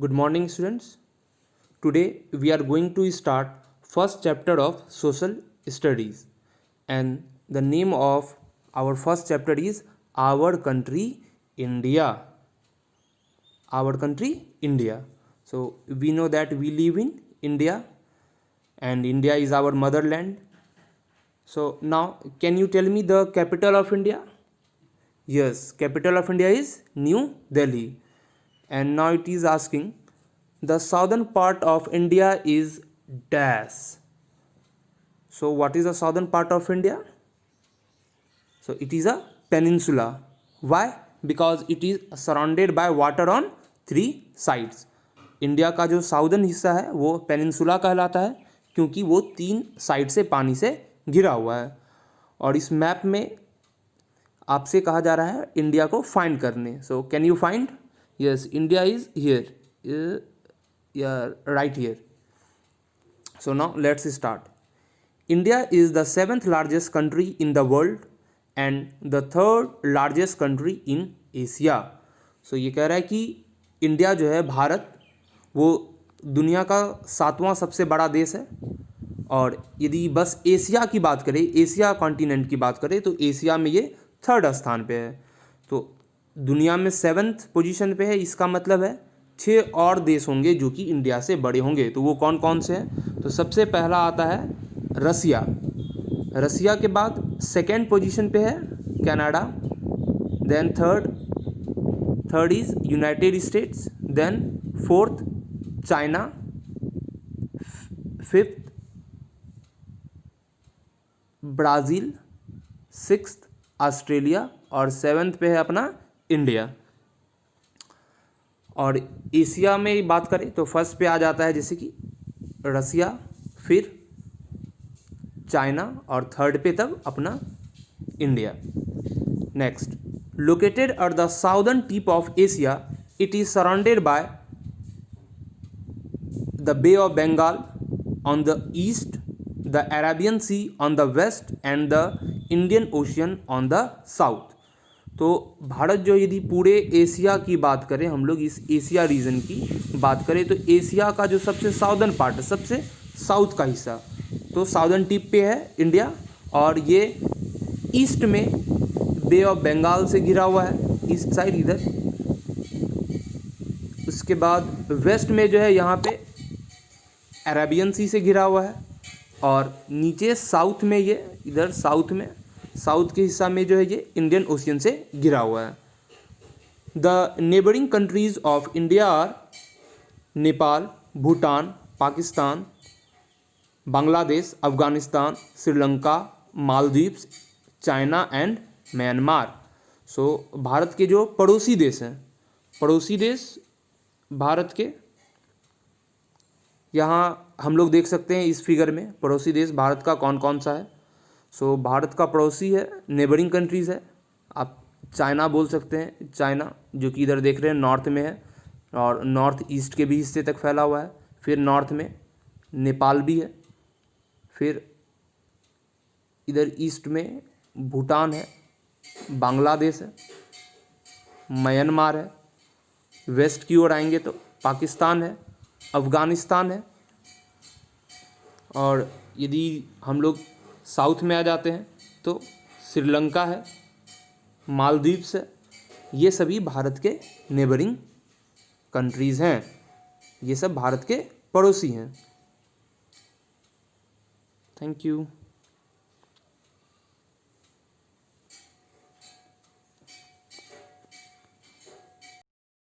Good morning, students. Today we are going to start first chapter of social studies, and the name of our first chapter is Our Country India. Our country India. So we know that we live in India, and India is our motherland. So now, can you tell me the capital of India? Yes, capital of India is New Delhi. And now it is asking the southern part of India is dash. So what is the southern part of India? So it is a peninsula. Why? Because it is surrounded by water on three sides. India का जो southern हिस्सा है वो peninsula कहलाता है क्योंकि वो 3 side से पानी से घिरा हुआ है। और इस मैप में आपसे कहा जा रहा है इंडिया को फाइंड करने। So can you find? Yes, India is here, right here. So now let's start. India is the 7th largest country in the world and the 3rd largest country in Asia. So ये कह रहा है कि India जो है भारत वो दुनिया का 7वां सबसे बड़ा देश है। और यदि बस एशिया की बात करें, एशिया कॉन्टिनेंट की बात करें तो एशिया में ये 3rd स्थान पे है। तो दुनिया में 7th पोजीशन पे है। इसका मतलब है 6 और देश होंगे जो कि इंडिया से बड़े होंगे। तो वो कौन कौन से हैं? तो सबसे पहला आता है रसिया। रसिया के बाद 2nd पोजीशन पे है Canada, then third is United States, then 4th China, 5th Brazil, 6th Australia और 7th पे है अपना इंडिया। और एशिया में बात करें तो फर्स्ट पे आ जाता है जैसे कि रसिया, फिर चाइना और 3rd पे तब अपना India. Next, located at the southern tip of Asia, it is surrounded by the Bay of Bengal on the east, the Arabian Sea on the west and the Indian Ocean on the south. तो भारत जो यदि पूरे Asia की बात करें, हम लोग इस एशिया रीजन की बात करें तो एशिया का जो सबसे साउदर्न पार्ट है, सबसे साउथ का हिस्सा, तो साउदर्न टिप पे है इंडिया। और ये ईस्ट में बे ऑफ बंगाल से घिरा हुआ है, ईस्ट साइड इधर। उसके बाद वेस्ट में जो है यहाँ पे अरेबियन सी से घिरा हुआ है। और नीचे साउथ में ये इधर साउथ के हिस्सा में जो है ये इंडियन ओशियन से घिरा हुआ है। The neighbouring countries of India are Nepal, Bhutan, Pakistan, Bangladesh, Afghanistan, Sri Lanka, Maldives, China and Myanmar. So Bharat के जो पड़ोसी देश हैं, पड़ोसी देश भारत के, यहाँ हम लोग देख सकते हैं इस फिगर में पड़ोसी देश भारत का कौन कौन सा है। सो भारत का पड़ोसी है, नेबरिंग कंट्रीज़ है। आप चाइना बोल सकते हैं, चाइना जो कि इधर देख रहे हैं नॉर्थ में है और नॉर्थ ईस्ट के भी हिस्से तक फैला हुआ है। फिर नॉर्थ में नेपाल भी है, फिर इधर ईस्ट में भूटान है, बांग्लादेश है, म्यांमार है। वेस्ट की ओर आएंगे तो पाकिस्तान है, अफ़गानिस्तान है। और यदि हम लोग साउथ में आ जाते हैं तो श्रीलंका है, मालदीव्स है। ये सभी भारत के नेबरिंग कंट्रीज़ हैं, ये सब भारत के पड़ोसी हैं। Thank you.